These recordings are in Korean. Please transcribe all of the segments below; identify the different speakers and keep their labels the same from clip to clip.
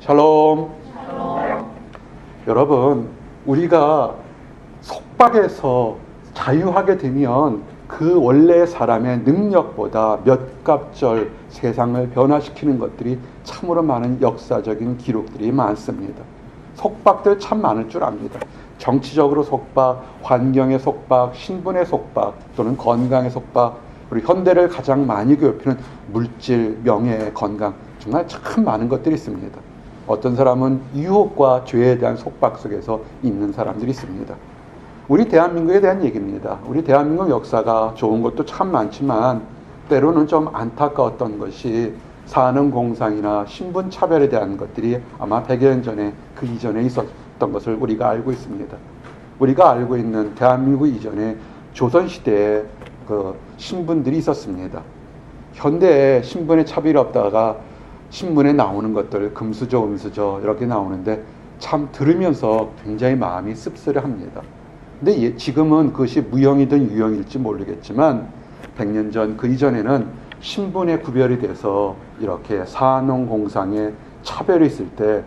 Speaker 1: 샬롬. 여러분, 우리가 속박에서 자유하게 되면 그 원래 사람의 능력보다 몇 갑절 세상을 변화시키는 것들이 참으로 많은 역사적인 기록들이 많습니다. 속박들 참 많을 줄 압니다. 정치적으로 속박, 환경의 속박, 신분의 속박, 또는 건강의 속박, 그리고 현대를 가장 많이 괴롭히는 물질, 명예, 건강, 정말 참 많은 것들이 있습니다. 어떤 사람은 유혹과 죄에 대한 속박 속에서 있는 사람들이 있습니다. 우리 대한민국에 대한 얘기입니다. 우리 대한민국 역사가 좋은 것도 참 많지만 때로는 좀 안타까웠던 것이 산업공상이나 신분차별에 대한 것들이 아마 100여 년 전에 그 이전에 있었던 것을 우리가 알고 있습니다. 우리가 알고 있는 대한민국 이전에 조선시대에 그 신분들이 있었습니다. 현대에 신분의 차별이 없다가 신문에 나오는 것들 금수저, 은수저 이렇게 나오는데 참 들으면서 굉장히 마음이 씁쓸해합니다. 근데 지금은 그것이 무형이든 유형일지 모르겠지만 100년 전 그 이전에는 신분의 구별이 돼서 이렇게 산업공상에 차별이 있을 때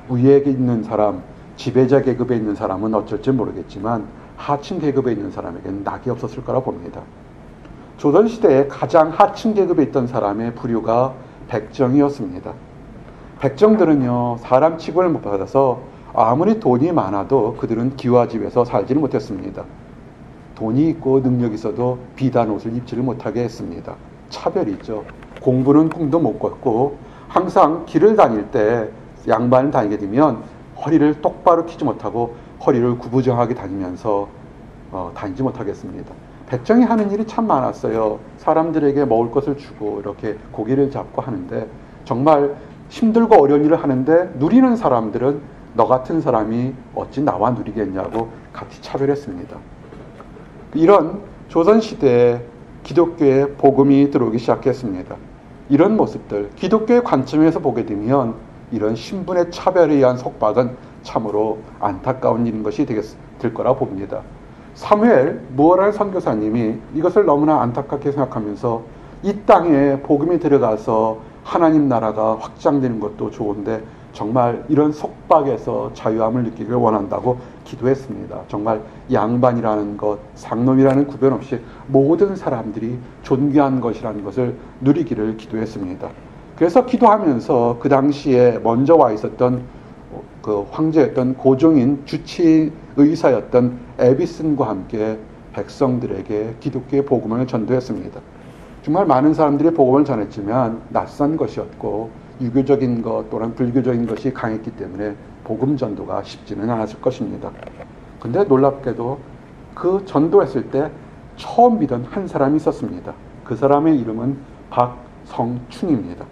Speaker 1: 위에 있는 사람, 지배자 계급에 있는 사람은 어쩔지 모르겠지만 하층 계급에 있는 사람에게는 낙이 없었을 거라 봅니다. 조선시대에 가장 하층 계급에 있던 사람의 부류가 백정이었습니다. 백정들은요, 사람 취급을 못 받아서 아무리 돈이 많아도 그들은 기와집에서 살지는 못했습니다. 돈이 있고 능력이 있어도 비단 옷을 입지를 못하게 했습니다. 차별이 있죠. 공부는 꿈도 못 꿨고 항상 길을 다닐 때 양반을 다니게 되면 허리를 똑바로 펴지 못하고 허리를 구부정하게 다니면서 다니지 못하겠습니다. 백정이 하는 일이 참 많았어요. 사람들에게 먹을 것을 주고 이렇게 고기를 잡고 하는데 정말 힘들고 어려운 일을 하는데 누리는 사람들은 너 같은 사람이 어찌 나와 누리겠냐고 같이 차별했습니다. 이런 조선시대에 기독교의 복음이 들어오기 시작했습니다. 이런 모습들, 기독교의 관점에서 보게 되면 이런 신분의 차별에 의한 속박은 참으로 안타까운 일인 것이 될 거라 봅니다. 사무엘 무어라는 선교사님이 이것을 너무나 안타깝게 생각하면서 이 땅에 복음이 들어가서 하나님 나라가 확장되는 것도 좋은데 정말 이런 속박에서 자유함을 느끼길 원한다고 기도했습니다. 정말 양반이라는 것, 상놈이라는 구별 없이 모든 사람들이 존귀한 것이라는 것을 누리기를 기도했습니다. 그래서 기도하면서 그 당시에 먼저 와 있었던 그 황제였던 고종인 주치 의사였던 에비슨과 함께 백성들에게 기독교의 복음을 전도했습니다. 정말 많은 사람들이 복음을 전했지만 낯선 것이었고 유교적인 것 또는 불교적인 것이 강했기 때문에 복음 전도가 쉽지는 않았을 것입니다. 근데 놀랍게도 그 전도했을 때 처음 믿은 한 사람이 있었습니다. 그 사람의 이름은 박성춘입니다.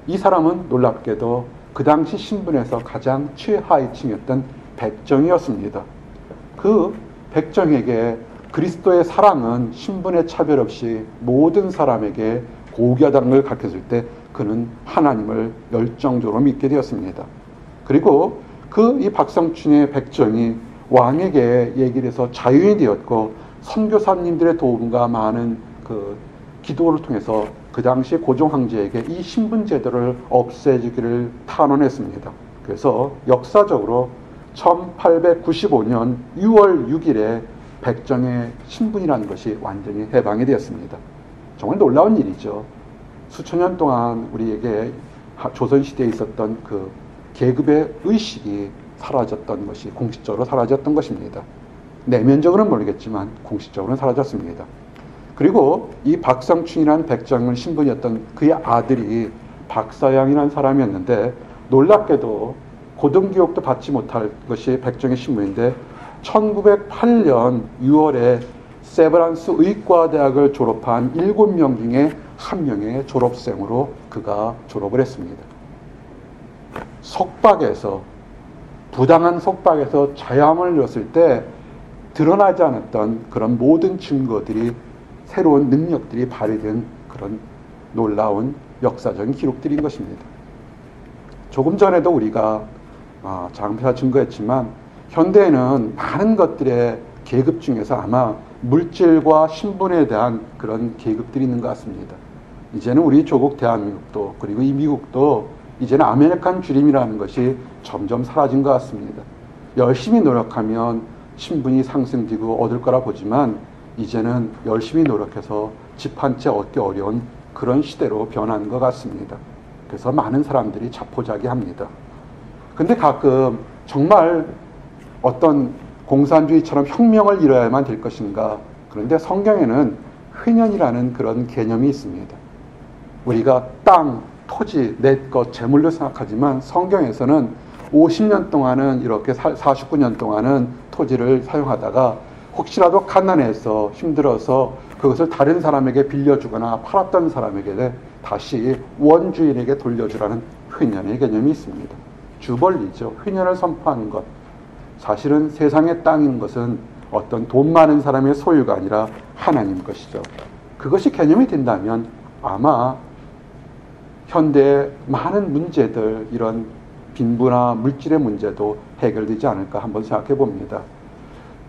Speaker 1: 이 사람은 놀랍게도 그 당시 신분에서 가장 최하위층이었던 백정이었습니다. 그 백정에게 그리스도의 사랑은 신분의 차별 없이 모든 사람에게 고귀하다는 걸 가르쳤을 때 그는 하나님을 열정적으로 믿게 되었습니다. 그리고 이 박성춘의 백정이 왕에게 얘기를 해서 자유인이 되었고 선교사님들의 도움과 많은 그 기도를 통해서 그 당시 고종 황제에게 이 신분 제도를 없애주기를 탄원했습니다. 그래서 역사적으로 1895년 6월 6일에 백정의 신분이라는 것이 완전히 해방이 되었습니다. 정말 놀라운 일이죠. 수천 년 동안 우리에게 조선시대에 있었던 그 계급의 의식이 사라졌던 것이 공식적으로 사라졌던 것입니다. 내면적으로는 모르겠지만 공식적으로는 사라졌습니다. 그리고 이 박성춘이라는 백정의 신분이었던 그의 아들이 박사양이라는 사람이었는데 놀랍게도 고등교육도 받지 못할 것이 백정의 신분인데 1908년 6월에 세브란스 의과대학을 졸업한 7명 중에 1명의 졸업생으로 그가 졸업을 했습니다. 속박에서 부당한 속박에서 자유함을 누렸을 때 드러나지 않았던 그런 모든 증거들이 새로운 능력들이 발휘된 그런 놀라운 역사적인 기록들인 것입니다. 조금 전에도 우리가 장표가 증거했지만 현대에는 많은 것들의 계급 중에서 아마 물질과 신분에 대한 그런 계급들이 있는 것 같습니다. 이제는 우리 조국 대한민국도 그리고 이 미국도 이제는 아메리칸 드림이라는 것이 점점 사라진 것 같습니다. 열심히 노력하면 신분이 상승되고 얻을 거라 보지만 이제는 열심히 노력해서 집 한 채 얻기 어려운 그런 시대로 변한 것 같습니다. 그래서 많은 사람들이 자포자기합니다. 근데 가끔 정말 어떤 공산주의처럼 혁명을 이뤄야만 될 것인가? 그런데 성경에는 회년이라는 그런 개념이 있습니다. 우리가 땅, 토지, 내 것, 재물로 생각하지만 성경에서는 50년 동안은 이렇게 49년 동안은 토지를 사용하다가 혹시라도 가난해서 힘들어서 그것을 다른 사람에게 빌려주거나 팔았던 사람에게 다시 원주인에게 돌려주라는 회년의 개념이 있습니다. 주벌리죠. 회년을 선포하는 것. 사실은 세상의 땅인 것은 어떤 돈 많은 사람의 소유가 아니라 하나님 것이죠. 그것이 개념이 된다면 아마 현대의 많은 문제들, 이런 빈부나 물질의 문제도 해결되지 않을까 한번 생각해 봅니다.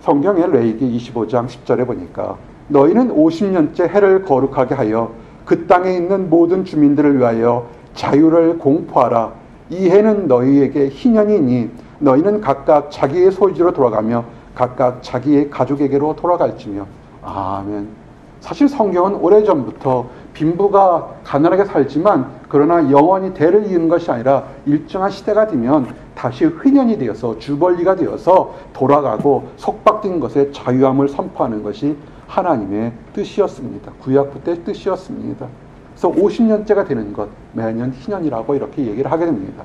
Speaker 1: 성경의 레위기 25장 10절에 보니까 너희는 50년째 해를 거룩하게 하여 그 땅에 있는 모든 주민들을 위하여 자유를 공포하라. 이 해는 너희에게 희년이니 너희는 각각 자기의 소유지로 돌아가며 각각 자기의 가족에게로 돌아갈지며. 아멘. 사실 성경은 오래전부터 빈부가 가난하게 살지만 그러나 영원히 대를 이은 것이 아니라 일정한 시대가 되면 다시 회년이 되어서 주벌리가 되어서 돌아가고 속박된 것에 자유함을 선포하는 것이 하나님의 뜻이었습니다. 구약부 때의 뜻이었습니다. 그래서 50년째가 되는 것, 매년 희년이라고 이렇게 얘기를 하게 됩니다.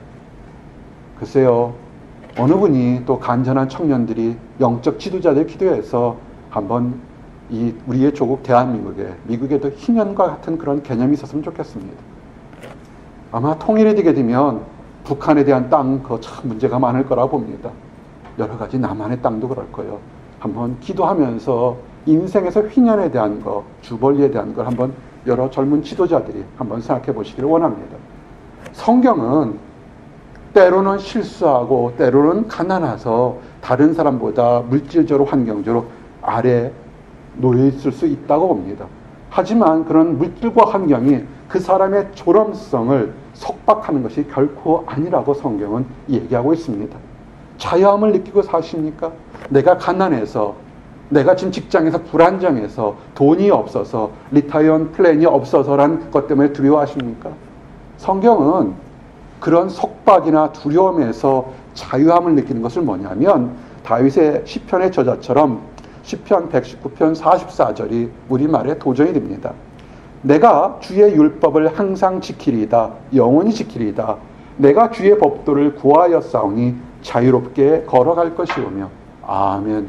Speaker 1: 글쎄요, 어느 분이 또 간절한 청년들이 영적 지도자들 기도해서 한번 이 우리의 조국 대한민국에, 미국에도 희년과 같은 그런 개념이 있었으면 좋겠습니다. 아마 통일이 되게 되면 북한에 대한 땅, 그거 참 문제가 많을 거라 봅니다. 여러 가지 남한의 땅도 그럴 거예요. 한번 기도하면서 인생에서 희년에 대한 거, 주벌리에 대한 걸 한번 여러 젊은 지도자들이 한번 생각해 보시기를 원합니다. 성경은 때로는 실수하고 때로는 가난해서 다른 사람보다 물질적으로 환경적으로 아래 놓여 있을 수 있다고 봅니다. 하지만 그런 물질과 환경이 그 사람의 존엄성을 속박하는 것이 결코 아니라고 성경은 얘기하고 있습니다. 자유함을 느끼고 사십니까? 내가 가난해서, 내가 지금 직장에서 불안정해서, 돈이 없어서, 리타이언 플랜이 없어서란 것 때문에 두려워하십니까? 성경은 그런 속박이나 두려움에서 자유함을 느끼는 것을 뭐냐면 다윗의 시편의 저자처럼 시편 119편 44절이 우리말에 도전이 됩니다. 내가 주의 율법을 항상 지키리이다. 영원히 지키리이다. 내가 주의 법도를 구하였사오니 자유롭게 걸어갈 것이오며. 아멘.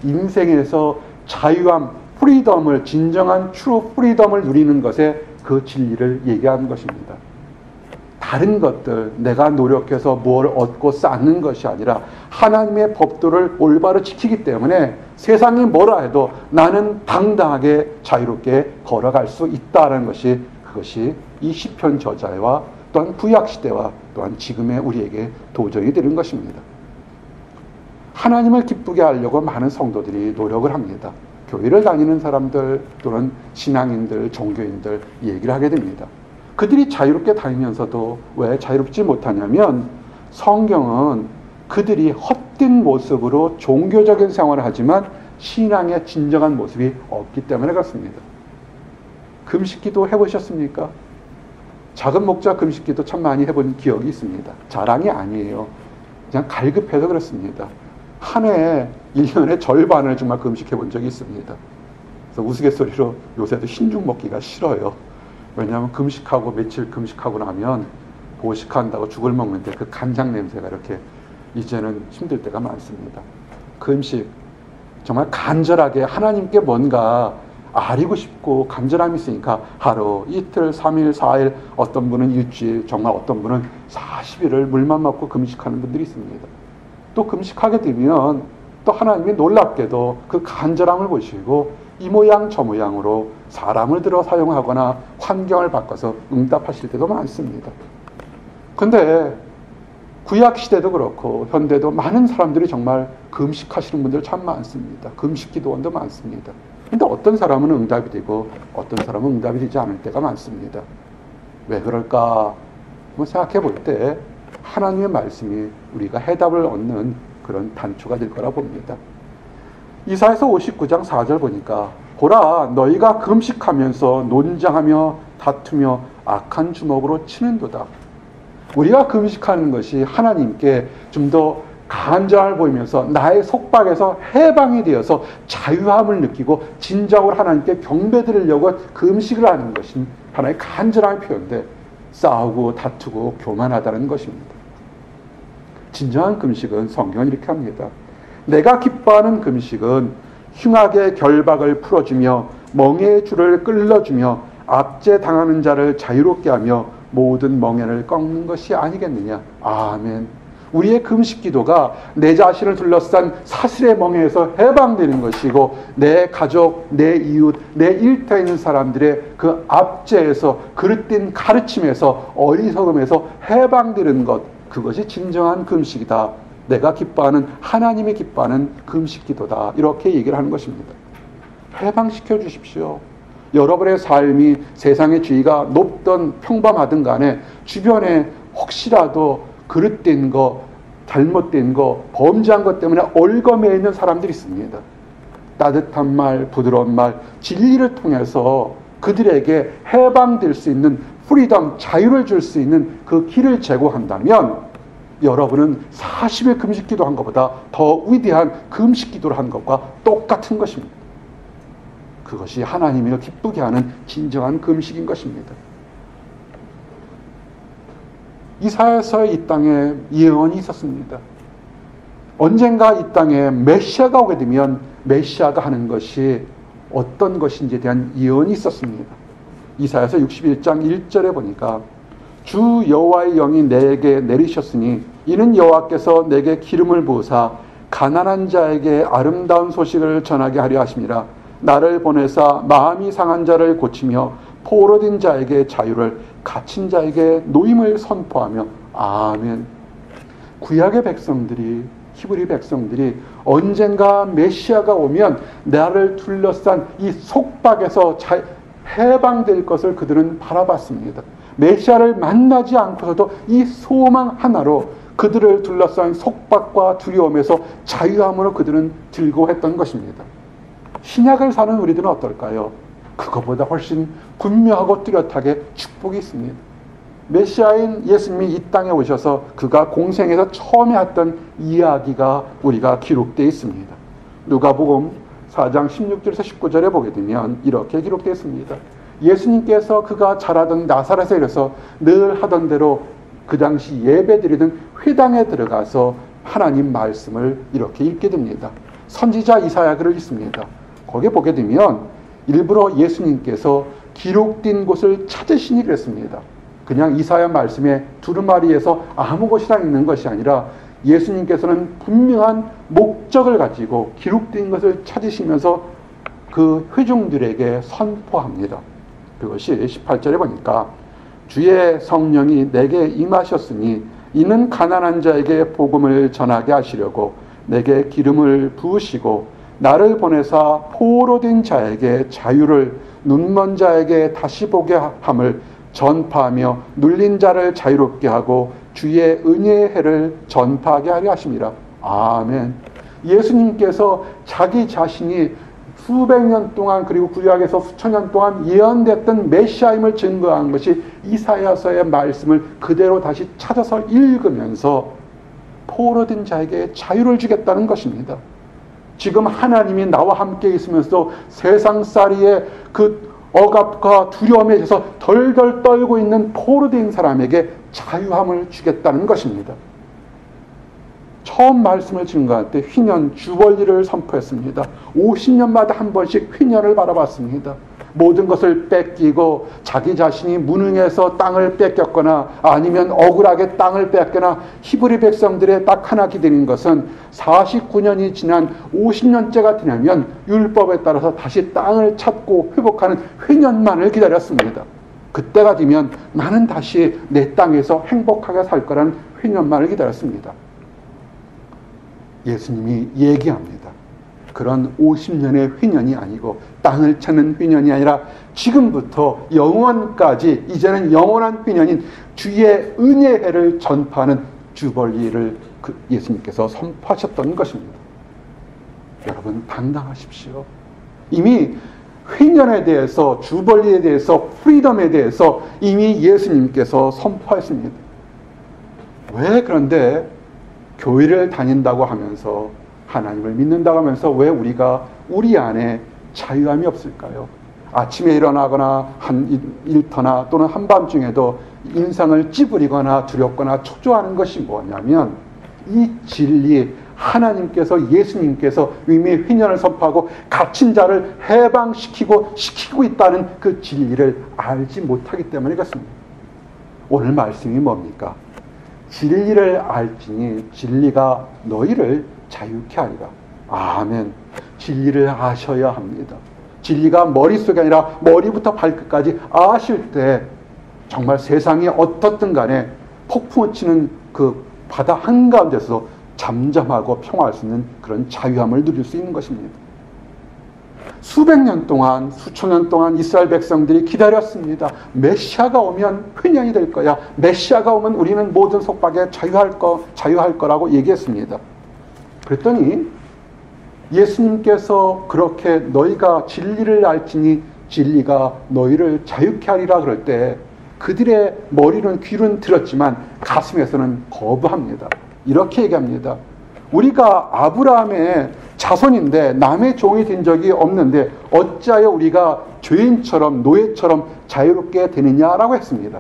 Speaker 1: 인생에서 자유함, 프리덤을, 진정한 트루 프리덤을 누리는 것에 그 진리를 얘기하는 것입니다. 다른 것들, 내가 노력해서 뭘 얻고 쌓는 것이 아니라 하나님의 법도를 올바로 지키기 때문에 세상이 뭐라 해도 나는 당당하게 자유롭게 걸어갈 수 있다는 것이, 그것이 이 시편 저자와 또한 구약시대와 또한 지금의 우리에게 도전이 되는 것입니다. 하나님을 기쁘게 하려고 많은 성도들이 노력을 합니다. 교회를 다니는 사람들 또는 신앙인들, 종교인들 얘기를 하게 됩니다. 그들이 자유롭게 다니면서도 왜 자유롭지 못하냐면 성경은 그들이 헛된 모습으로 종교적인 생활을 하지만 신앙의 진정한 모습이 없기 때문에 그렇습니다. 금식기도 해보셨습니까? 작은 목자 금식기도 참 많이 해본 기억이 있습니다. 자랑이 아니에요. 그냥 갈급해서 그렇습니다. 한 해에 1년의 절반을 정말 금식해 본 적이 있습니다. 그래서 우스갯소리로 요새도 흰죽 먹기가 싫어요. 왜냐하면 금식하고 며칠 금식하고 나면 보식한다고 죽을 먹는데 그 간장 냄새가 이렇게 이제는 힘들 때가 많습니다. 금식, 정말 간절하게 하나님께 뭔가 아리고 싶고 간절함이 있으니까 하루, 이틀, 3일, 4일, 어떤 분은 일주일, 정말 어떤 분은 40일을 물만 먹고 금식하는 분들이 있습니다. 또 금식하게 되면 또 하나님이 놀랍게도 그 간절함을 보시고 이 모양 저 모양으로 사람을 들어 사용하거나 환경을 바꿔서 응답하실 때도 많습니다. 근데 구약시대도 그렇고 현대도 많은 사람들이 정말 금식하시는 분들 참 많습니다. 금식 기도원도 많습니다. 근데 어떤 사람은 응답이 되고 어떤 사람은 응답이 되지 않을 때가 많습니다. 왜 그럴까? 한번 생각해 볼 때 하나님의 말씀이 우리가 해답을 얻는 그런 단초가 될 거라 봅니다. 이사야서 59장 4절 보니까 보라 너희가 금식하면서 논쟁하며 다투며 악한 주먹으로 치는도다. 우리가 금식하는 것이 하나님께 좀 더 간절함을 보이면서 나의 속박에서 해방이 되어서 자유함을 느끼고 진정으로 하나님께 경배드리려고 금식을 하는 것이 하나의 간절함의 표현인데 싸우고 다투고 교만하다는 것입니다. 진정한 금식은 성경은 이렇게 합니다. 내가 기뻐하는 금식은 흉악의 결박을 풀어주며 멍에의 줄을 끌어주며 압제당하는 자를 자유롭게 하며 모든 멍에를 꺾는 것이 아니겠느냐. 아멘. 우리의 금식 기도가 내 자신을 둘러싼 사슬의 멍에에서 해방되는 것이고 내 가족, 내 이웃, 내 일터에 있는 사람들의 그 압제에서 그릇된 가르침에서 어리석음에서 해방되는 것, 그것이 진정한 금식이다. 내가 기뻐하는, 하나님이 기뻐하는 금식 기도다. 이렇게 얘기를 하는 것입니다. 해방시켜 주십시오. 여러분의 삶이 세상의 지위가 높든 평범하든 간에 주변에 혹시라도 그릇된 거, 잘못된 거, 범죄한 것 때문에 얽어매여 있는 사람들이 있습니다. 따뜻한 말, 부드러운 말, 진리를 통해서 그들에게 해방될 수 있는 프리덤, 자유를 줄 수 있는 그 길을 제공한다면 여러분은 40일 금식 기도한 것보다 더 위대한 금식 기도를 한 것과 똑같은 것입니다. 그것이 하나님을 기쁘게 하는 진정한 금식인 것입니다. 이사야서의 이 땅에 예언이 있었습니다. 언젠가 이 땅에 메시아가 오게 되면 메시아가 하는 것이 어떤 것인지에 대한 예언이 있었습니다. 이사야서 61장 1절에 보니까 주 여호와의 영이 내게 내리셨으니 이는 여호와께서 내게 기름을 부으사 가난한 자에게 아름다운 소식을 전하게 하려 하심이라. 나를 보내사 마음이 상한 자를 고치며 포로된 자에게 자유를, 갇힌 자에게 노임을 선포하며. 아멘. 구약의 백성들이, 히브리 백성들이 언젠가 메시아가 오면 나를 둘러싼 이 속박에서 해방될 것을 그들은 바라봤습니다. 메시아를 만나지 않고서도 이 소망 하나로 그들을 둘러싼 속박과 두려움에서 자유함으로 그들은 즐거워했던 것입니다. 신약을 사는 우리들은 어떨까요? 그것보다 훨씬 분명하고 뚜렷하게 축복이 있습니다. 메시아인 예수님이 이 땅에 오셔서 그가 공생에서 처음에 했던 이야기가 우리가 기록되어 있습니다. 누가복음 4장 16절에서 19절에 보게 되면 이렇게 기록되어 있습니다. 예수님께서 그가 자라던 나사렛에 이르러서 늘 하던 대로 그 당시 예배드리던 회당에 들어가서 하나님 말씀을 이렇게 읽게 됩니다. 선지자 이사야 글을 읽습니다. 거기에 보게 되면 일부러 예수님께서 기록된 곳을 찾으시니 그랬습니다. 그냥 이사야 말씀에 두루마리에서 아무 곳이나 읽는 것이 아니라 예수님께서는 분명한 목적을 가지고 기록된 것을 찾으시면서 그 회중들에게 선포합니다. 그것이 18절에 보니까 주의 성령이 내게 임하셨으니 이는 가난한 자에게 복음을 전하게 하시려고 내게 기름을 부으시고 나를 보내사 포로된 자에게 자유를, 눈먼 자에게 다시 보게 함을 전파하며 눌린 자를 자유롭게 하고 주의 은혜의 해를 전파하게 하려 하심이라. 아멘. 예수님께서 자기 자신이 수백 년 동안 그리고 구약에서 수천 년 동안 예언됐던 메시아임을 증거한 것이 이사야서의 말씀을 그대로 다시 찾아서 읽으면서 포로된 자에게 자유를 주겠다는 것입니다. 지금 하나님이 나와 함께 있으면서 세상살이의 그 억압과 두려움에 대해서 덜덜 떨고 있는 포로된 사람에게 자유함을 주겠다는 것입니다. 처음 말씀을 증거할 때 휘년 주벌리를 선포했습니다. 50년마다 한 번씩 휘년을 바라봤습니다. 모든 것을 뺏기고 자기 자신이 무능해서 땅을 뺏겼거나 아니면 억울하게 땅을 뺏거나 히브리 백성들의 딱 하나 기다린 것은 49년이 지난 50년째가 지나면 율법에 따라서 다시 땅을 찾고 회복하는 휘년만을 기다렸습니다. 그때가 되면 나는 다시 내 땅에서 행복하게 살 거라는 휘년만을 기다렸습니다. 예수님이 얘기합니다. 그런 50년의 휘년이 아니고 땅을 찾는 휘년이 아니라 지금부터 영원까지 이제는 영원한 휘년인 주의 은혜의 해를 전파하는 주벌리를 예수님께서 선포하셨던 것입니다. 여러분 당당하십시오. 이미 휘년에 대해서, 주벌리에 대해서, 프리덤에 대해서 이미 예수님께서 선포하셨습니다. 왜 그런데 교회를 다닌다고 하면서, 하나님을 믿는다고 하면서 왜 우리가 우리 안에 자유함이 없을까요? 아침에 일어나거나 한 일터나 또는 한밤중에도 인상을 찌푸리거나 두렵거나 초조하는 것이 뭐냐면, 이 진리, 하나님께서, 예수님께서 이미 휘년을 선포하고 갇힌 자를 해방시키고 있다는 그 진리를 알지 못하기 때문에 그렇습니다. 오늘 말씀이 뭡니까? 진리를 알지니 진리가 너희를 자유케 하리라. 아멘. 진리를 아셔야 합니다. 진리가 머릿속이 아니라 머리부터 발끝까지 아실 때 정말 세상이 어떻든 간에 폭풍을 치는 그 바다 한가운데서 잠잠하고 평화할 수 있는 그런 자유함을 누릴 수 있는 것입니다. 수백 년 동안, 수천 년 동안 이스라엘 백성들이 기다렸습니다. 메시아가 오면 휘년이 될 거야. 메시아가 오면 우리는 모든 속박에 자유할 거라고 얘기했습니다. 그랬더니 예수님께서 그렇게 너희가 진리를 알지니 진리가 너희를 자유케 하리라 그럴 때 그들의 머리는 귀는 들었지만 가슴에서는 거부합니다. 이렇게 얘기합니다. 우리가 아브라함의 자손인데 남의 종이 된 적이 없는데 어찌하여 우리가 죄인처럼 노예처럼 자유롭게 되느냐라고 했습니다.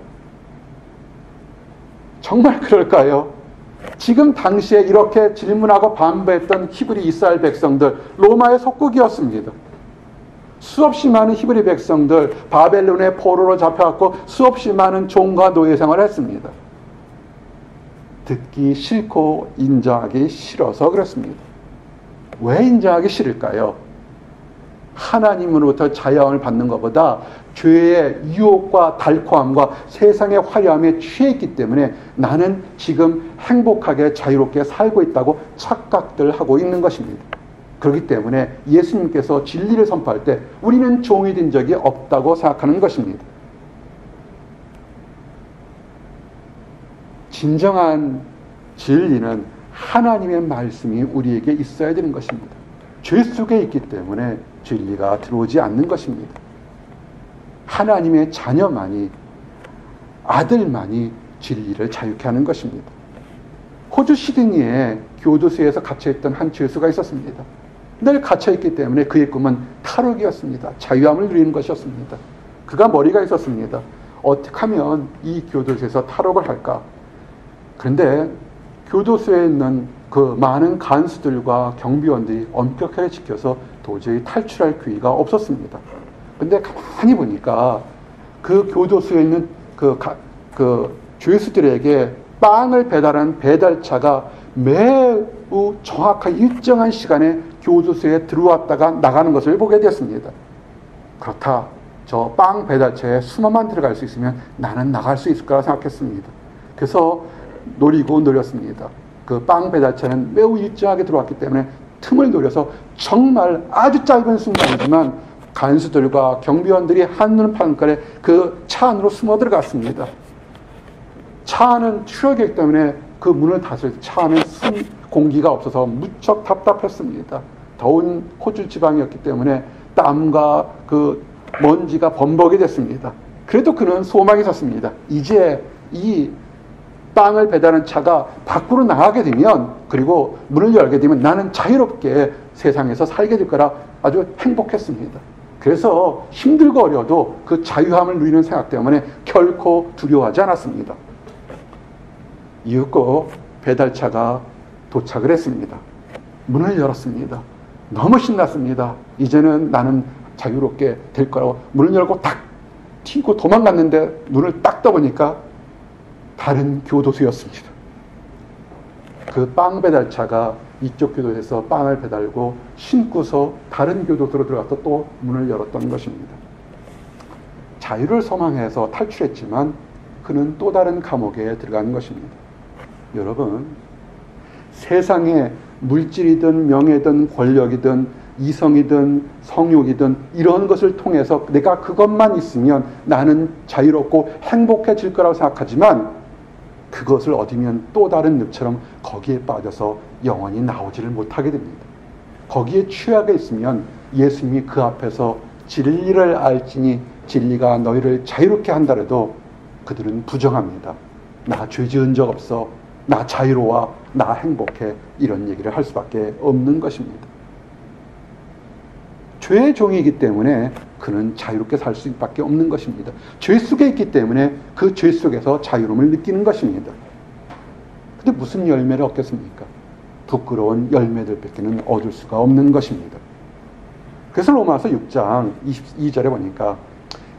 Speaker 1: 정말 그럴까요? 지금 당시에 이렇게 질문하고 반발했던 히브리 이스라엘 백성들, 로마의 속국이었습니다. 수없이 많은 히브리 백성들 바벨론의 포로로 잡혀갔고 수없이 많은 종과 노예 생활을 했습니다. 듣기 싫고 인정하기 싫어서 그렇습니다. 왜 인정하기 싫을까요? 하나님으로부터 자유함을 받는 것보다 죄의 유혹과 달콤함과 세상의 화려함에 취해 있기 때문에 나는 지금 행복하게 자유롭게 살고 있다고 착각들 하고 있는 것입니다. 그렇기 때문에 예수님께서 진리를 선포할 때 우리는 종이 된 적이 없다고 생각하는 것입니다. 진정한 진리는 하나님의 말씀이 우리에게 있어야 되는 것입니다. 죄 속에 있기 때문에 진리가 들어오지 않는 것입니다. 하나님의 자녀만이, 아들만이 진리를 자유케 하는 것입니다. 호주 시드니에 교도소에서 갇혀있던 한 죄수가 있었습니다. 늘 갇혀있기 때문에 그의 꿈은 탈옥이었습니다. 자유함을 누리는 것이었습니다. 그가 머리가 있었습니다. 어떻게 하면 이 교도소에서 탈옥을 할까? 그런데 교도소에 있는 그 많은 간수들과 경비원들이 엄격하게 지켜서 도저히 탈출할 기회가 없었습니다. 근데 가만히 보니까 그 교도소에 있는 그 죄수들에게 빵을 배달하는 배달차가 매우 정확한 일정한 시간에 교도소에 들어왔다가 나가는 것을 보게 되었습니다. 그렇다. 저 빵 배달차에 수만만 들어갈 수 있으면 나는 나갈 수 있을 거라 생각했습니다. 그래서 노렸습니다. 그 빵 배달차는 매우 일정하게 들어왔기 때문에 틈을 노려서 정말 아주 짧은 순간이지만 간수들과 경비원들이 한눈 파는 거에 그 차 안으로 숨어 들어갔습니다. 차 안은 추억이기 때문에 그 문을 닫을 때 차 안에 공기가 없어서 무척 답답했습니다. 더운 호주 지방이었기 때문에 땀과 그 먼지가 범벅이 됐습니다. 그래도 그는 소망이 있었습니다. 이제 이 빵을 배달하는 차가 밖으로 나가게 되면, 그리고 문을 열게 되면 나는 자유롭게 세상에서 살게 될 거라 아주 행복했습니다. 그래서 힘들고 어려도 그 자유함을 누리는 생각 때문에 결코 두려워하지 않았습니다. 이윽고 배달차가 도착을 했습니다. 문을 열었습니다. 너무 신났습니다. 이제는 나는 자유롭게 될 거라고 문을 열고 딱 튀고 도망갔는데 눈을 딱 떠보니까 다른 교도소였습니다. 그 빵 배달차가 이쪽 교도소에서 빵을 배달고 신고서 다른 교도소로 들어가서 또 문을 열었던 것입니다. 자유를 소망해서 탈출했지만 그는 또 다른 감옥에 들어간 것입니다. 여러분, 세상에 물질이든 명예든 권력이든 이성이든 성욕이든 이런 것을 통해서 내가 그것만 있으면 나는 자유롭고 행복해질 거라고 생각하지만 그것을 얻으면 또 다른 늪처럼 거기에 빠져서 영원히 나오지를 못하게 됩니다. 거기에 취하게 있으면 예수님이 그 앞에서 진리를 알지니 진리가 너희를 자유롭게 한다래도 그들은 부정합니다. 나 죄 지은 적 없어. 나 자유로워. 나 행복해. 이런 얘기를 할 수밖에 없는 것입니다. 죄의 종이기 때문에 그는 자유롭게 살 수밖에 없는 것입니다. 죄 속에 있기 때문에 그 죄 속에서 자유로움을 느끼는 것입니다. 근데 무슨 열매를 얻겠습니까? 부끄러운 열매들밖에는 얻을 수가 없는 것입니다. 그래서 로마서 6장 22절에 보니까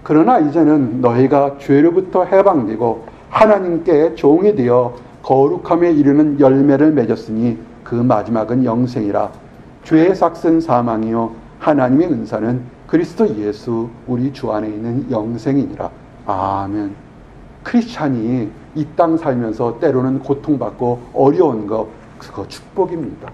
Speaker 1: 그러나 이제는 너희가 죄로부터 해방되고 하나님께 종이 되어 거룩함에 이르는 열매를 맺었으니 그 마지막은 영생이라. 죄의 삭은 사망이요 하나님의 은사는 그리스도 예수 우리 주 안에 있는 영생이니라. 아멘. 크리스찬이 이 땅 살면서 때로는 고통받고 어려운 거 그거 축복입니다.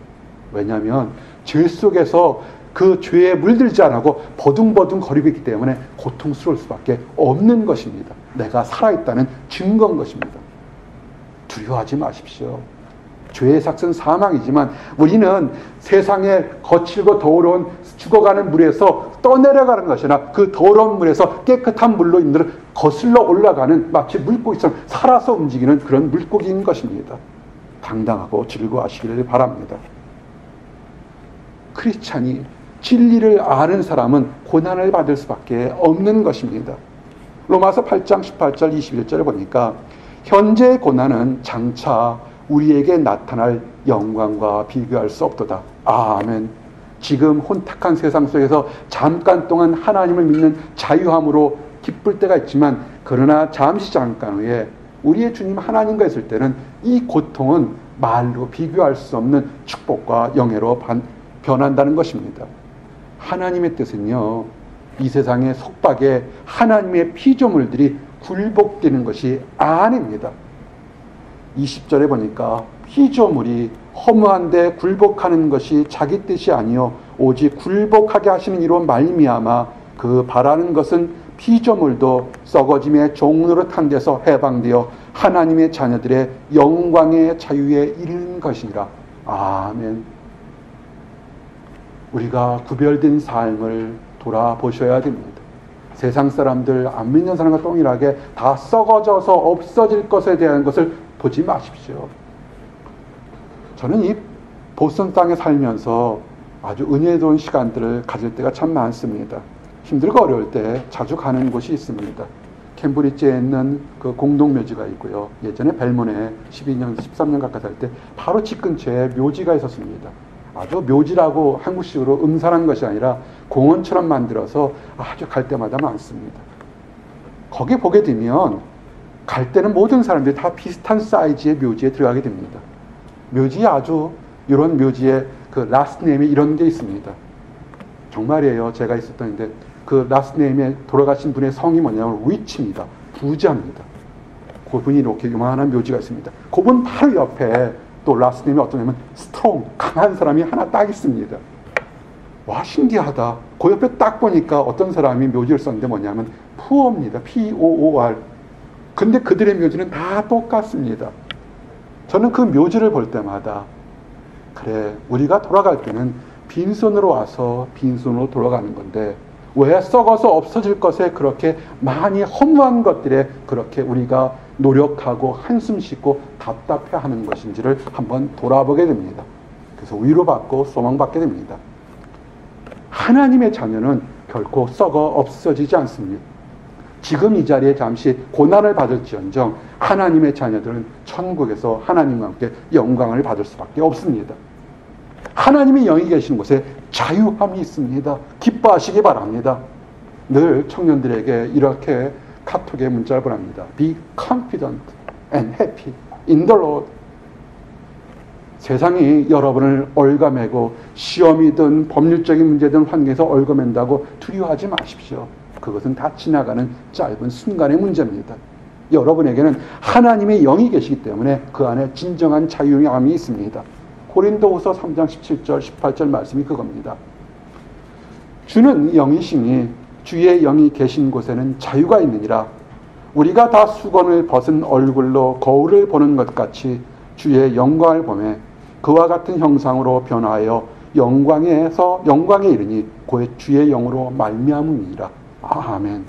Speaker 1: 왜냐하면 죄 속에서 그 죄에 물들지 않고 버둥버둥 거리고 있기 때문에 고통스러울 수밖에 없는 것입니다. 내가 살아있다는 증거인 것입니다. 두려워하지 마십시오. 죄의 삭은 사망이지만 우리는 세상에 거칠고 더러운 죽어가는 물에서 떠내려가는 것이나 그 더러운 물에서 깨끗한 물로 인들 거슬러 올라가는 마치 물고기처럼 살아서 움직이는 그런 물고기인 것입니다. 당당하고 즐거워하시기를 바랍니다. 크리스찬이 진리를 아는 사람은 고난을 받을 수밖에 없는 것입니다. 로마서 8장 18절 21절에 보니까 현재의 고난은 장차 우리에게 나타날 영광과 비교할 수 없도다. 아멘. 지금 혼탁한 세상 속에서 잠깐 동안 하나님을 믿는 자유함으로 기쁠 때가 있지만 그러나 잠시 잠깐 후에 우리의 주님 하나님과 있을 때는 이 고통은 말로 비교할 수 없는 축복과 영예로 변한다는 것입니다. 하나님의 뜻은요, 이 세상의 속박에 하나님의 피조물들이 굴복되는 것이 아닙니다. 20절에 보니까 피조물이 허무한데 굴복하는 것이 자기 뜻이 아니요 오직 굴복하게 하시는 이로 말미암아 그 바라는 것은 피조물도 썩어짐의 종으로 탄 데서 해방되어 하나님의 자녀들의 영광의 자유에 이르는 것이니라. 아멘. 우리가 구별된 삶을 돌아보셔야 됩니다. 세상 사람들, 안 믿는 사람과 동일하게 다 썩어져서 없어질 것에 대한 것을 보지 마십시오. 저는 이 보스턴 땅에 살면서 아주 은혜로운 시간들을 가질 때가 참 많습니다. 힘들고 어려울 때 자주 가는 곳이 있습니다. 캠브리지에 있는 그 공동묘지가 있고요. 예전에 벨몬에 12년, 13년 가까이 살 때 바로 집 근처에 묘지가 있었습니다. 아주 묘지라고 한국식으로 음산한 것이 아니라 공원처럼 만들어서 아주 갈 때마다 많습니다. 거기 보게 되면 갈 때는 모든 사람들이 다 비슷한 사이즈의 묘지에 들어가게 됩니다. 묘지에 아주 이런 묘지에 그 라스트 네임이 이런 게 있습니다. 정말이에요. 제가 있었던데 그 라스트 네임에 돌아가신 분의 성이 뭐냐면 리치입니다. 부자입니다. 그분이 이렇게 요만한 묘지가 있습니다. 그분 바로 옆에 또 라스트 네임이 어떠냐면 스트롱, 강한 사람이 하나 딱 있습니다. 와, 신기하다. 그 옆에 딱 보니까 어떤 사람이 묘지를 썼는데 뭐냐면 푸어입니다. P-O-O-R. 근데 그들의 묘지는 다 똑같습니다. 저는 그 묘지를 볼 때마다 그래, 우리가 돌아갈 때는 빈손으로 와서 빈손으로 돌아가는 건데 왜 썩어서 없어질 것에 그렇게 많이 허무한 것들에 그렇게 우리가 노력하고 한숨 쉬고 답답해하는 것인지를 한번 돌아보게 됩니다. 그래서 위로받고 소망받게 됩니다. 하나님의 자녀는 결코 썩어 없어지지 않습니다. 지금 이 자리에 잠시 고난을 받을지언정 하나님의 자녀들은 천국에서 하나님과 함께 영광을 받을 수밖에 없습니다. 하나님이 영이 계시는 곳에 자유함이 있습니다. 기뻐하시기 바랍니다. 늘 청년들에게 이렇게 카톡에 문자를 보냅니다. Be confident and happy in the Lord. 세상이 여러분을 얽어매고 시험이든 법률적인 문제든 환경에서 얽어맨다고 두려워하지 마십시오. 그것은 다 지나가는 짧은 순간의 문제입니다. 여러분에게는 하나님의 영이 계시기 때문에 그 안에 진정한 자유함이 있습니다. 고린도후서 3장 17절 18절 말씀이 그겁니다. 주는 영이시니 주의 영이 계신 곳에는 자유가 있느니라. 우리가 다 수건을 벗은 얼굴로 거울을 보는 것 같이 주의 영광을 보매 그와 같은 형상으로 변화하여 영광에 이르니 곧 주의 영으로 말미암음이니라. 아멘.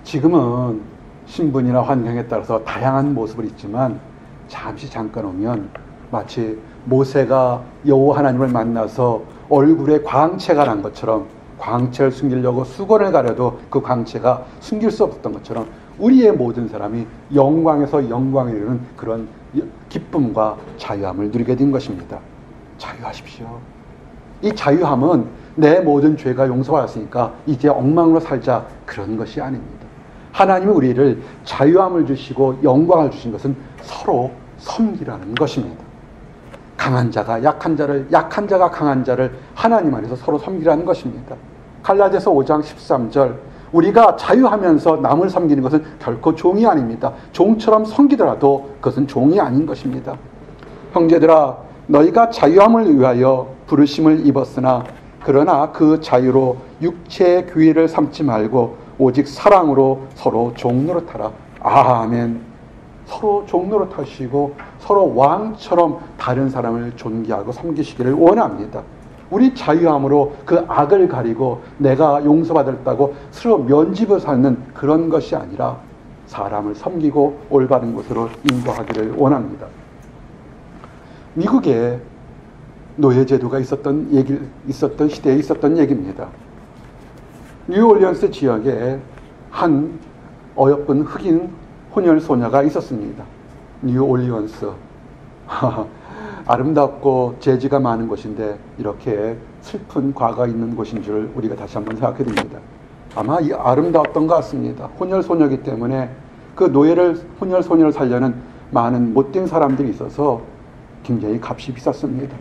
Speaker 1: 지금은 신분이나 환경에 따라서 다양한 모습을 있지만 잠깐 오면 마치 모세가 여호와 하나님을 만나서 얼굴에 광채가 난 것처럼, 광채를 숨기려고 수건을 가려도 그 광채가 숨길 수 없었던 것처럼 우리의 모든 사람이 영광에서 영광에 이르는 그런 기쁨과 자유함을 누리게 된 것입니다. 자유하십시오. 이 자유함은 내 모든 죄가 용서받았으니까 이제 엉망으로 살자, 그런 것이 아닙니다. 하나님이 우리를 자유함을 주시고 영광을 주신 것은 서로 섬기라는 것입니다. 강한 자가 약한 자를, 약한 자가 강한 자를 하나님 안에서 서로 섬기라는 것입니다. 갈라디아서 5장 13절, 우리가 자유하면서 남을 섬기는 것은 결코 종이 아닙니다. 종처럼 섬기더라도 그것은 종이 아닌 것입니다. 형제들아, 너희가 자유함을 위하여 부르심을 입었으나 그러나 그 자유로 육체의 규례를 삼지 말고 오직 사랑으로 서로 종노릇하라. 아멘. 서로 종노릇하시고 서로 왕처럼 다른 사람을 존귀하고 섬기시기를 원합니다. 우리 자유함으로 그 악을 가리고 내가 용서받았다고 스스로 면집을 쌓는 그런 것이 아니라 사람을 섬기고 올바른 곳으로 인도하기를 원합니다. 미국에 노예제도가 있었던 시대에 있었던 얘기입니다. 뉴올리언스 지역에 한 어여쁜 흑인 혼혈 소녀가 있었습니다. 뉴올리언스. 아름답고 재지가 많은 곳인데 이렇게 슬픈 과거가 있는 곳인 줄 우리가 다시 한번 생각해 봅니다. 아마 이 아름다웠던 것 같습니다. 혼혈 소녀이기 때문에 그 혼혈 소녀를 살려는 많은 못된 사람들이 있어서 굉장히 값이 비쌌습니다.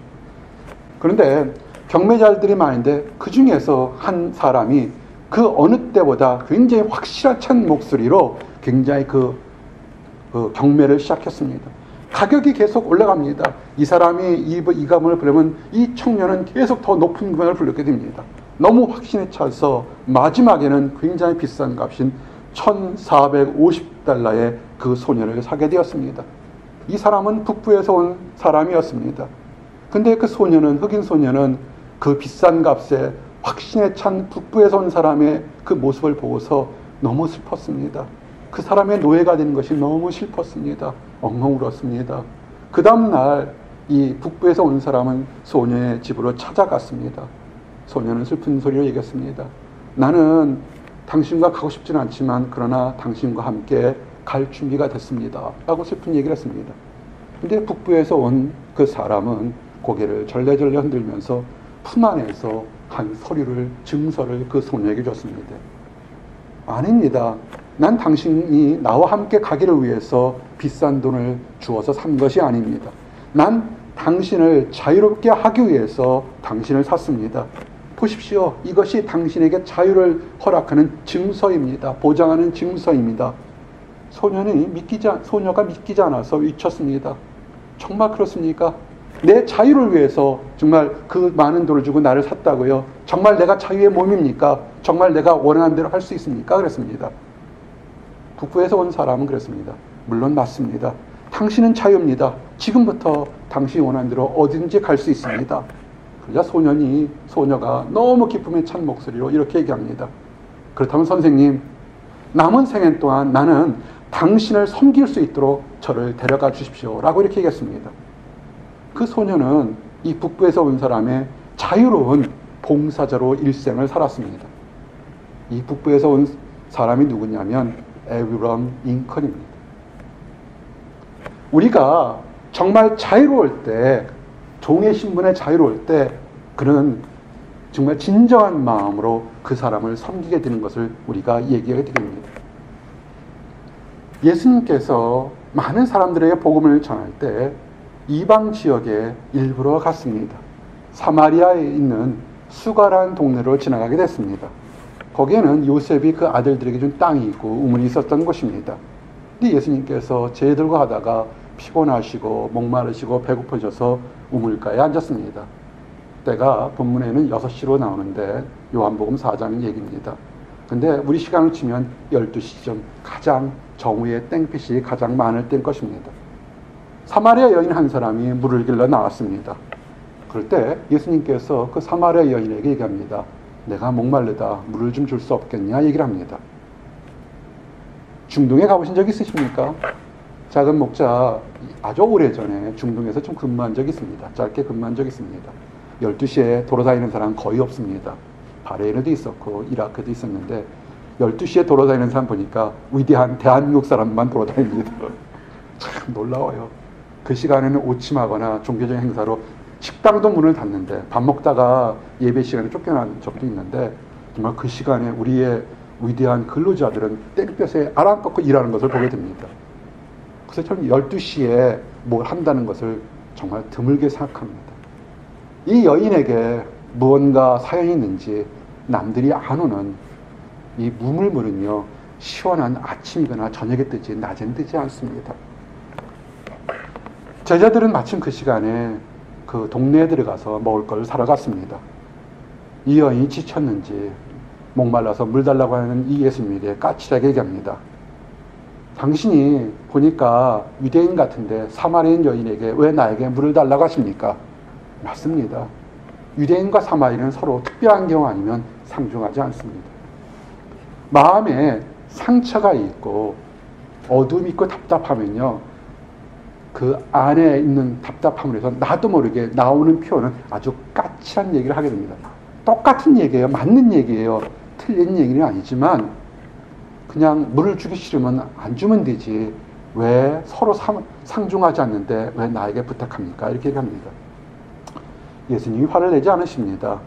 Speaker 1: 그런데 경매자들이 많은데 그 중에서 한 사람이 그 어느 때보다 굉장히 확실한 찬 목소리로 굉장히 그 경매를 시작했습니다. 가격이 계속 올라갑니다. 이 사람이 이 가문을 부르면 이 청년은 계속 더 높은 금액을 부르게 됩니다. 너무 확신에 차서 마지막에는 굉장히 비싼 값인 $1,450에 그 소녀를 사게 되었습니다. 이 사람은 북부에서 온 사람이었습니다. 근데 그 소녀는, 흑인 소녀는 그 비싼 값에 확신에 찬 북부에서 온 사람의 그 모습을 보고서 너무 슬펐습니다. 그 사람의 노예가 되는 것이 너무 슬펐습니다. 엉엉 울었습니다. 그 다음날 이 북부에서 온 사람은 소녀의 집으로 찾아갔습니다. 소녀는 슬픈 소리로 얘기했습니다. 나는 당신과 가고 싶지는 않지만 그러나 당신과 함께 갈 준비가 됐습니다. 라고 슬픈 얘기를 했습니다. 근데 북부에서 온 그 사람은 고개를 절레절레 흔들면서 품 안에서 한 증서를 그 소녀에게 줬습니다. 아닙니다. 난 당신이 나와 함께 가기를 위해서 비싼 돈을 주어서 산 것이 아닙니다. 난 당신을 자유롭게 하기 위해서 당신을 샀습니다. 보십시오. 이것이 당신에게 자유를 허락하는 증서입니다. 보장하는 증서입니다. 소녀가 믿기지 않아서 위쳤습니다. 정말 그렇습니까? 내 자유를 위해서 정말 그 많은 돈을 주고 나를 샀다고요? 정말 내가 자유의 몸입니까? 정말 내가 원하는 대로 할 수 있습니까? 그랬습니다. 북부에서 온 사람은 그랬습니다. 물론 맞습니다. 당신은 자유입니다. 지금부터 당신이 원하는 대로 어디든지 갈 수 있습니다. 그러자 소녀가 너무 기쁨에 찬 목소리로 이렇게 얘기합니다. 그렇다면 선생님, 남은 생애 동안 나는 당신을 섬길 수 있도록 저를 데려가 주십시오. 라고 이렇게 얘기했습니다. 그 소녀는 이 북부에서 온 사람의 자유로운 봉사자로 일생을 살았습니다. 이 북부에서 온 사람이 누구냐면 에브럼 링컨입니다. 우리가 정말 자유로울 때, 종의 신분에 자유로울 때 그는 정말 진정한 마음으로 그 사람을 섬기게 되는 것을 우리가 얘기하게 됩니다. 예수님께서 많은 사람들에게 복음을 전할 때 이방 지역에 일부러 갔습니다. 사마리아에 있는 수가라는 동네로 지나가게 됐습니다. 거기에는 요셉이 그 아들들에게 준 땅이 있고 우물이 있었던 곳입니다. 근데 예수님께서 제들과 하다가 피곤하시고 목마르시고 배고프셔서 우물가에 앉았습니다. 때가 본문에는 6시로 나오는데 요한복음 4장 얘기입니다. 근데 우리 시간을 치면 12시쯤 가장 정오의 땡빛이 가장 많을 때일 것입니다. 사마리아 여인 한 사람이 물을 길러 나왔습니다. 그럴 때 예수님께서 그 사마리아 여인에게 얘기합니다. 내가 목마르다. 물을 좀 줄 수 없겠냐 얘기를 합니다. 중동에 가보신 적 있으십니까? 작은 목자 아주 오래전에 중동에서 좀 근무한 적이 있습니다. 짧게 근무한 적이 있습니다. 12시에 돌아다니는 사람 거의 없습니다. 바레인에도 있었고 이라크도 있었는데 12시에 돌아다니는 사람 보니까 위대한 대한민국 사람만 돌아다닙니다. 참 놀라워요. 그 시간에는 오침하거나 종교적인 행사로 식당도 문을 닫는데 밥 먹다가 예배 시간에 쫓겨난 적도 있는데 정말 그 시간에 우리의 위대한 근로자들은 땡볕에 아랑꺾고 일하는 것을 보게 됩니다. 그래서 저는 12시에 뭘 한다는 것을 정말 드물게 생각합니다. 이 여인에게 무언가 사연이 있는지 남들이 안 오는 이 무물물은요, 시원한 아침이거나 저녁에 뜨지 낮엔 뜨지 않습니다. 제자들은 마침 그 시간에 그 동네에 들어가서 먹을 걸 사러 갔습니다. 이 여인이 지쳤는지 목말라서 물 달라고 하는 이 예수님에게 까칠하게 얘기합니다. 당신이 보니까 유대인 같은데 사마리아인 여인에게 왜 나에게 물을 달라고 하십니까? 맞습니다. 유대인과 사마리아인은 서로 특별한 경우 아니면 상종하지 않습니다. 마음에 상처가 있고 어둠이 있고 답답하면요, 그 안에 있는 답답함을 해서 나도 모르게 나오는 표현은 아주 까칠한 얘기를 하게 됩니다. 똑같은 얘기예요. 맞는 얘기예요. 틀린 얘기는 아니지만 그냥 물을 주기 싫으면 안 주면 되지. 왜 서로 상종하지 않는데 왜 나에게 부탁합니까? 이렇게 얘기합니다. 예수님이 화를 내지 않으십니다.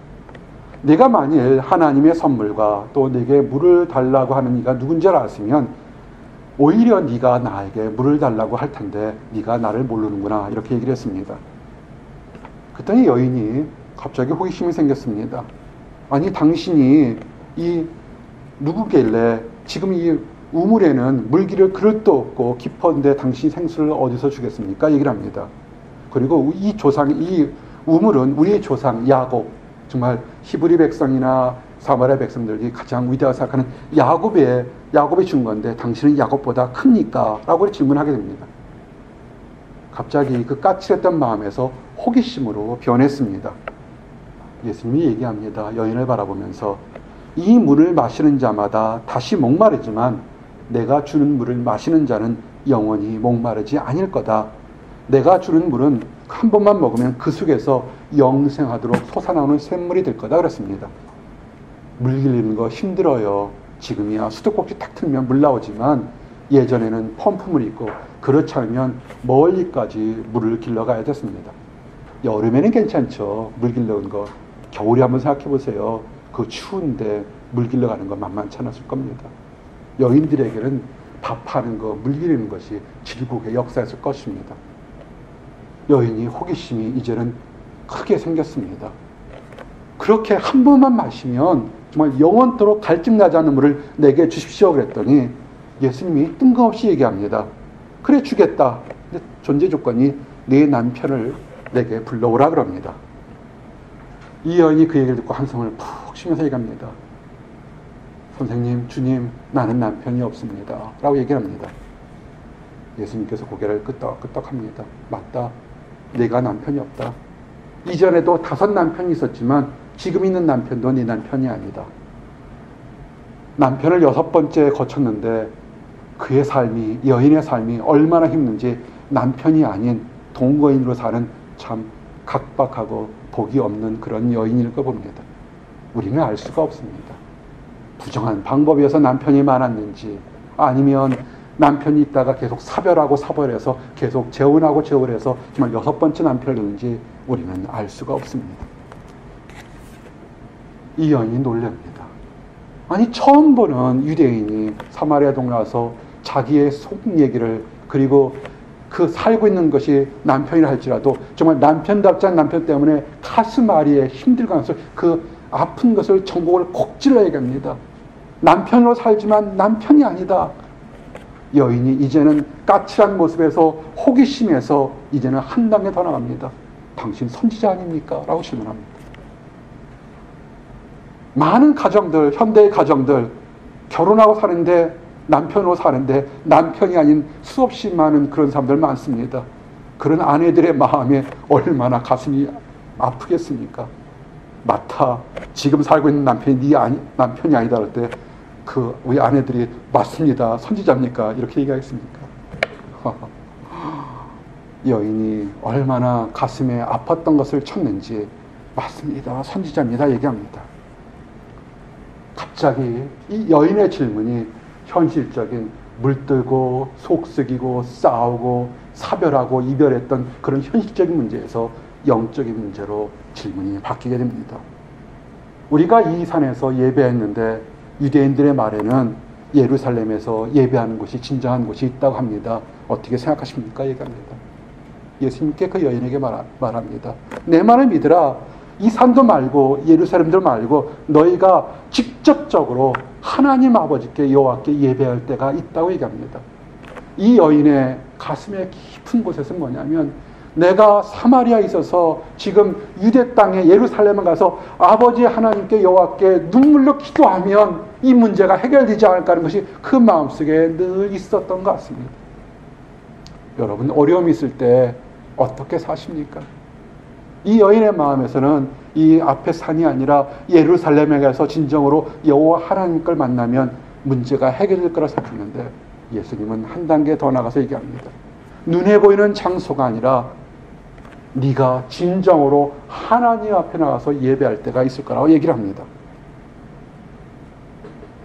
Speaker 1: 네가 만일 하나님의 선물과 또 내게 물을 달라고 하는 이가 누군지 알았으면 오히려 네가 나에게 물을 달라고 할 텐데 네가 나를 모르는구나 이렇게 얘기를 했습니다. 그랬더니 여인이 갑자기 호기심이 생겼습니다. 아니 당신이 이 누구길래 지금 이 우물에는 물기를 그릇도 없고 깊었는데 당신이 생수를 어디서 주겠습니까? 얘기를 합니다. 그리고 이 우물은 우리의 조상 야곱, 정말 히브리 백성이나 사마리아 백성들이 가장 위대하다고 생각하는 야곱이 준 건데 당신은 야곱보다 큽니까? 라고 질문하게 됩니다. 갑자기 그 까칠했던 마음에서 호기심으로 변했습니다. 예수님이 얘기합니다. 여인을 바라보면서 이 물을 마시는 자마다 다시 목마르지만 내가 주는 물을 마시는 자는 영원히 목마르지 아닐 거다. 내가 주는 물은 한 번만 먹으면 그 속에서 영생하도록 솟아나오는 샘물이 될 거다 그랬습니다. 물 길리는 거 힘들어요. 지금이야 수도꼭지 탁 틀면 물 나오지만 예전에는 펌프물이 있고 그렇지 않으면 멀리까지 물을 길러가야 됐습니다. 여름에는 괜찮죠. 물 길러는 거. 겨울에 한번 생각해 보세요. 그 추운데 물 길러가는 거 만만치 않았을 겁니다. 여인들에게는 밥하는 거, 물 길리는 것이 질국의 역사였을 것입니다. 여인이 호기심이 이제는 크게 생겼습니다. 그렇게 한 번만 마시면 정말 영원토록 갈증나지 않는 물을 내게 주십시오 그랬더니 예수님이 뜬금없이 얘기합니다. 그래 주겠다. 근데 존재 조건이 네 남편을 내게 불러오라 그럽니다. 이 여인이 그 얘기를 듣고 한숨을 푹 쉬면서 얘기합니다. 선생님, 주님, 나는 남편이 없습니다. 라고 얘기를 합니다. 예수님께서 고개를 끄덕끄덕합니다. 맞다. 내가 남편이 없다. 이전에도 5 남편이 있었지만 지금 있는 남편도 네 남편이 아니다. 남편을 6번째 거쳤는데 그의 삶이, 여인의 삶이 얼마나 힘든지 남편이 아닌 동거인으로 사는 참 각박하고 복이 없는 그런 여인일 거 봅니다. 우리는 알 수가 없습니다. 부정한 방법이어서 남편이 많았는지 아니면 남편이 있다가 계속 사별해서 계속 재혼해서 정말 6번째 남편을 낳는지 우리는 알 수가 없습니다. 이 여인이 놀랍니다. 아니 처음 보는 유대인이 사마리아 동네 와서 자기의 속 얘기를 그리고 그 살고 있는 것이 남편이라 할지라도 정말 남편답지 않은 남편 때문에 가슴 아리에 힘들고 그 아픈 것을 전곡을 콕 찔러 얘기합니다. 남편으로 살지만 남편이 아니다. 여인이 이제는 까칠한 모습에서 호기심에서 이제는 한 단계 더 나갑니다. 당신 선지자 아닙니까? 라고 질문합니다. 많은 가정들, 현대의 가정들, 결혼하고 사는데 남편으로 사는데 남편이 아닌 수없이 많은 그런 사람들 많습니다. 그런 아내들의 마음에 얼마나 가슴이 아프겠습니까? 맞다. 지금 살고 있는 남편이 남편이 아니다 할 때 우리 아내들이 맞습니다. 선지자입니까? 이렇게 얘기하겠습니까? 여인이 얼마나 가슴에 아팠던 것을 쳤는지 맞습니다. 선지자입니다. 얘기합니다. 갑자기 이 여인의 질문이 현실적인 물들고 속썩이고 싸우고 사별하고 이별했던 그런 현실적인 문제에서 영적인 문제로 질문이 바뀌게 됩니다. 우리가 이 산에서 예배했는데 유대인들의 말에는 예루살렘에서 예배하는 곳이 진정한 곳이 있다고 합니다. 어떻게 생각하십니까? 얘기합니다. 예수님께 그 여인에게 말합니다. 내 말을 믿으라. 이 산도 말고 예루살렘도 말고 너희가 직접적으로 하나님 아버지께 여호와께 예배할 때가 있다고 얘기합니다. 이 여인의 가슴의 깊은 곳에서 뭐냐면 내가 사마리아에 있어서 지금 유대 땅에 예루살렘에 가서 아버지 하나님께 여호와께 눈물로 기도하면 이 문제가 해결되지 않을까 하는 것이 그 마음속에 늘 있었던 것 같습니다. 여러분 어려움이 있을 때 어떻게 사십니까? 이 여인의 마음에서는 이 앞에 산이 아니라 예루살렘에 가서 진정으로 여호와 하나님 걸 만나면 문제가 해결될 거라 생각했는데 예수님은 한 단계 더 나가서 얘기합니다. 눈에 보이는 장소가 아니라 네가 진정으로 하나님 앞에 나가서 예배할 때가 있을 거라고 얘기를 합니다.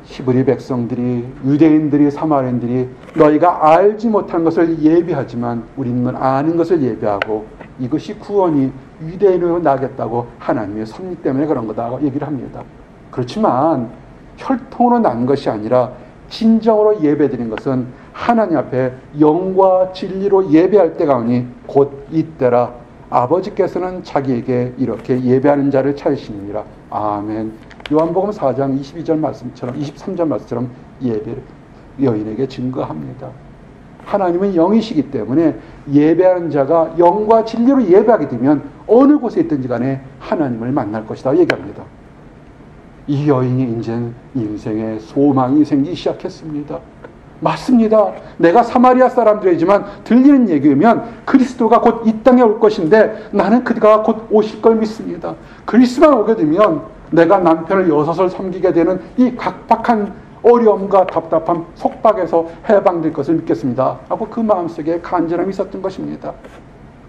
Speaker 1: 히브리 백성들이, 유대인들이, 사마리아인들이 너희가 알지 못한 것을 예배하지만 우리는 아는 것을 예배하고 이것이 구원이 유대인으로 나겠다고 하나님의 섭리 때문에 그런 거다라고 얘기를 합니다. 그렇지만 혈통으로 난 것이 아니라 진정으로 예배드린 것은 하나님 앞에 영과 진리로 예배할 때가 오니 곧 이때라. 아버지께서는 자기에게 이렇게 예배하는 자를 찾으시느니라. 아멘. 요한복음 4장 22절 말씀처럼 23절 말씀처럼 예배를 여인에게 증거합니다. 하나님은 영이시기 때문에 예배하는 자가 영과 진리로 예배하게 되면 어느 곳에 있든지 간에 하나님을 만날 것이다 얘기합니다. 이 여인이 이제 인생에 소망이 생기기 시작했습니다. 맞습니다. 내가 사마리아 사람들이지만 들리는 얘기면 그리스도가 곧 이 땅에 올 것인데 나는 그가 곧 오실 걸 믿습니다. 그리스도만 오게 되면 내가 남편을 여섯을 섬기게 되는 이 각박한 어려움과 답답함, 속박에서 해방될 것을 믿겠습니다. 하고 그 마음속에 간절함이 있었던 것입니다.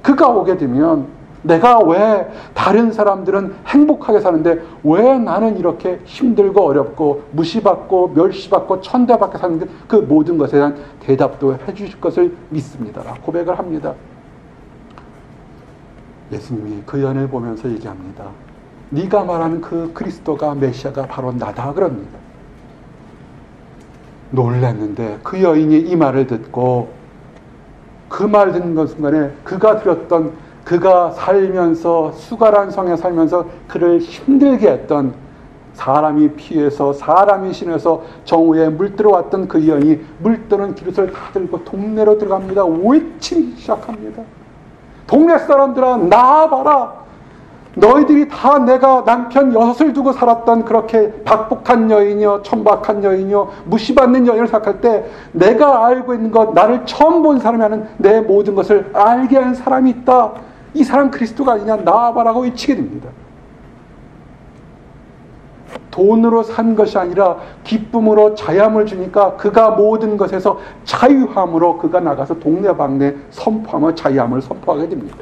Speaker 1: 그가 오게 되면 내가 왜 다른 사람들은 행복하게 사는데 왜 나는 이렇게 힘들고 어렵고 무시받고 멸시받고 천대받게 사는데 그 모든 것에 대한 대답도 해주실 것을 믿습니다. 고백을 합니다. 예수님이 그 연을 보면서 얘기합니다. 네가 말하는 그 그리스도가 메시아가 바로 나다 그럽니다. 놀랐는데 그 여인이 이 말을 듣고 그 말을 듣는 순간에 그가 살면서 수가란 성에 살면서 그를 힘들게 했던 사람이 피해서 사람이 신어서 정오에 물들어왔던 그 여인이 물드는 기름을 다 들고 동네로 들어갑니다. 외치기 시작합니다. 동네 사람들아 나와봐라. 너희들이 다 내가 남편 여섯을 두고 살았던 그렇게 박복한 여인이요 천박한 여인이요 무시받는 여인을 생각할 때 내가 알고 있는 것 나를 처음 본 사람이 하는 내 모든 것을 알게 하는 사람이 있다. 이 사람 그리스도가 아니냐 나와봐라고 외치게 됩니다. 돈으로 산 것이 아니라 기쁨으로 자유함을 주니까 그가 모든 것에서 자유함으로 그가 나가서 동네방네 선포하며 자유함을 선포하게 됩니다.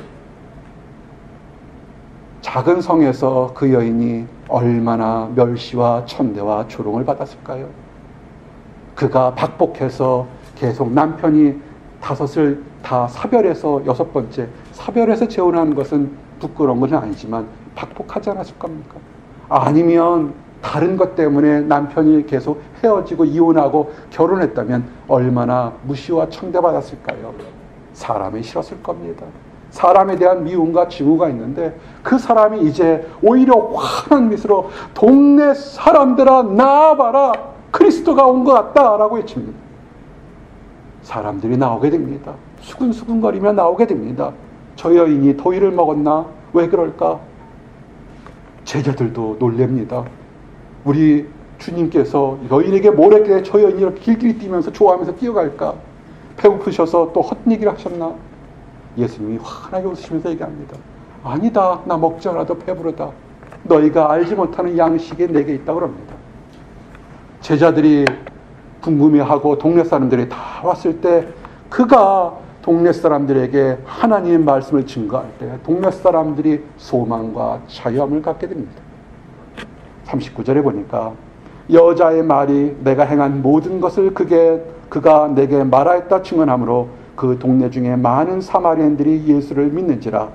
Speaker 1: 작은 성에서 그 여인이 얼마나 멸시와 천대와 조롱을 받았을까요? 그가 박복해서 계속 남편이 5을 다 사별해서 6번째 사별해서 재혼하는 것은 부끄러운 것은 아니지만 박복하지 않았을 겁니까? 아니면 다른 것 때문에 남편이 계속 헤어지고 이혼하고 결혼했다면 얼마나 무시와 천대받았을까요? 사람이 싫었을 겁니다. 사람에 대한 미움과 증오가 있는데 그 사람이 이제 오히려 환한 미소로 동네 사람들아 나와봐라 그리스도가 온 것 같다 라고 외칩니다. 사람들이 나오게 됩니다. 수근수근거리며 나오게 됩니다. 저 여인이 더위를 먹었나? 왜 그럴까? 제자들도 놀랍니다. 우리 주님께서 여인에게 모래길에 저 여인이 이렇게 길길이 뛰면서 좋아하면서 뛰어갈까? 배고프셔서 또 헛얘기를 하셨나? 예수님이 환하게 웃으시면서 얘기합니다. 아니다. 나 먹지 않아도 배부르다. 너희가 알지 못하는 양식이 내게 있다 그럽니다. 제자들이 궁금해하고 동네 사람들이 다 왔을 때 그가 동네 사람들에게 하나님의 말씀을 증거할 때 동네 사람들이 소망과 자유함을 갖게 됩니다. 39절에 보니까 여자의 말이 내가 행한 모든 것을 그가 내게 말하였다 증언하므로 그 동네 중에 많은 사마리아인들이 예수를 믿는지라.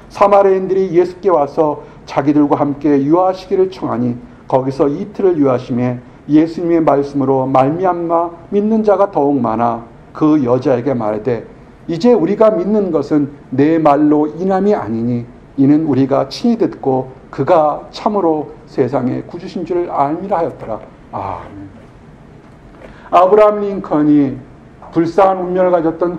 Speaker 1: 사마리아인들이 예수께 와서 자기들과 함께 유하시기를 청하니 거기서 이틀을 유하심에 예수님의 말씀으로 말미암아 믿는 자가 더욱 많아 그 여자에게 말하되 이제 우리가 믿는 것은 내 말로 인함이 아니니 이는 우리가 친히 듣고 그가 참으로 세상의 구주신 줄을 알미라 하였더라. 아멘. 아브라함 링컨이 불쌍한 운명을 가졌던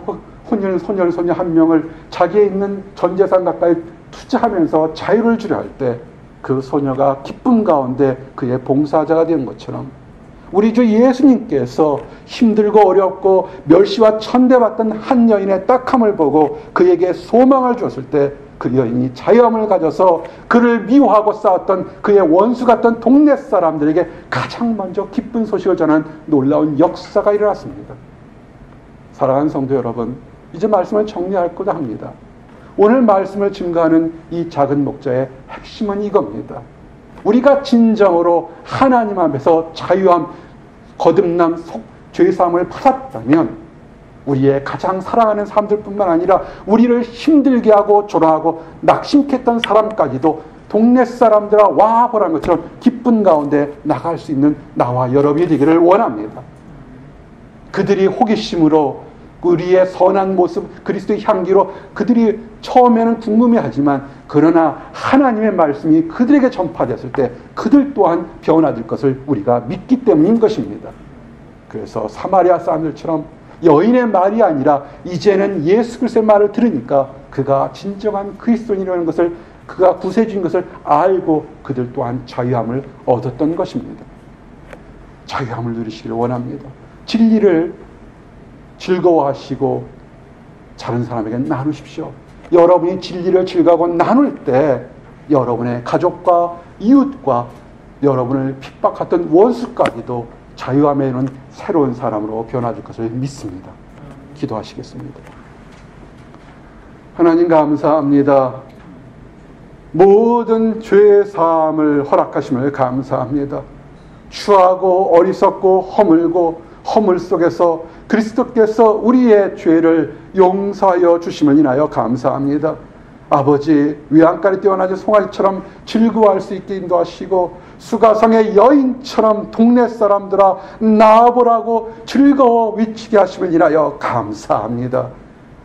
Speaker 1: 소녀 한 명을 자기의 있는 전 재산 가까이 투자하면서 자유를 주려 할 때 그 소녀가 기쁨 가운데 그의 봉사자가 된 것처럼 우리 주 예수님께서 힘들고 어렵고 멸시와 천대받던 한 여인의 딱함을 보고 그에게 소망을 주었을 때 그 여인이 자유함을 가져서 그를 미워하고 싸웠던 그의 원수 같던 동네 사람들에게 가장 먼저 기쁜 소식을 전한 놀라운 역사가 일어났습니다. 사랑하는 성도 여러분, 이제 말씀을 정리할고자 합니다. 오늘 말씀을 증거하는 이 작은 목자의 핵심은 이겁니다. 우리가 진정으로 하나님 앞에서 자유함, 거듭남, 죄사함을 받았다면 우리의 가장 사랑하는 사람들뿐만 아니라 우리를 힘들게 하고 조롱하고 낙심했던 사람까지도 동네 사람들아 와 보라는 것처럼 기쁜 가운데 나갈 수 있는 나와 여러분이 되기를 원합니다. 그들이 호기심으로 우리의 선한 모습, 그리스도의 향기로 그들이 처음에는 궁금해하지만 그러나 하나님의 말씀이 그들에게 전파됐을 때 그들 또한 변화될 것을 우리가 믿기 때문인 것입니다. 그래서 사마리아 사람들처럼 여인의 말이 아니라 이제는 예수 그리스도의 말을 들으니까 그가 진정한 그리스도인이라는 것을 그가 구세주인 것을 알고 그들 또한 자유함을 얻었던 것입니다. 자유함을 누리시기를 원합니다. 진리를 즐거워하시고 다른 사람에게 나누십시오. 여러분이 진리를 즐거워하고 나눌 때 여러분의 가족과 이웃과 여러분을 핍박했던 원수까지도 자유함에 이르는 새로운 사람으로 변화될 것을 믿습니다. 기도하시겠습니다. 하나님 감사합니다. 모든 죄 사함을 허락하심을 감사합니다. 추하고 어리석고 허물 속에서 그리스도께서 우리의 죄를 용서하여 주심을 인하여 감사합니다. 아버지, 위안가리 뛰어나지 송아지처럼 즐거워할 수 있게 인도하시고 수가성의 여인처럼 동네 사람들아 나아보라고 즐거워 위치게 하심을 인하여 감사합니다.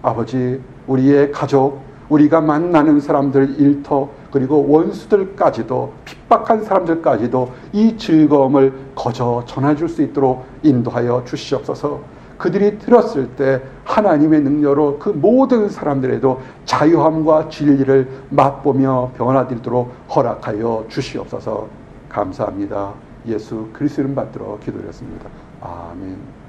Speaker 1: 아버지, 우리의 가족, 우리가 만나는 사람들 일터 그리고 원수들까지도 핍박한 사람들까지도 이 즐거움을 거저 전해줄 수 있도록 인도하여 주시옵소서. 그들이 들었을 때 하나님의 능력으로 그 모든 사람들에도 자유함과 진리를 맛보며 변화되도록 허락하여 주시옵소서. 감사합니다. 예수 그리스도 이름 받들어 기도드렸습니다. 아멘.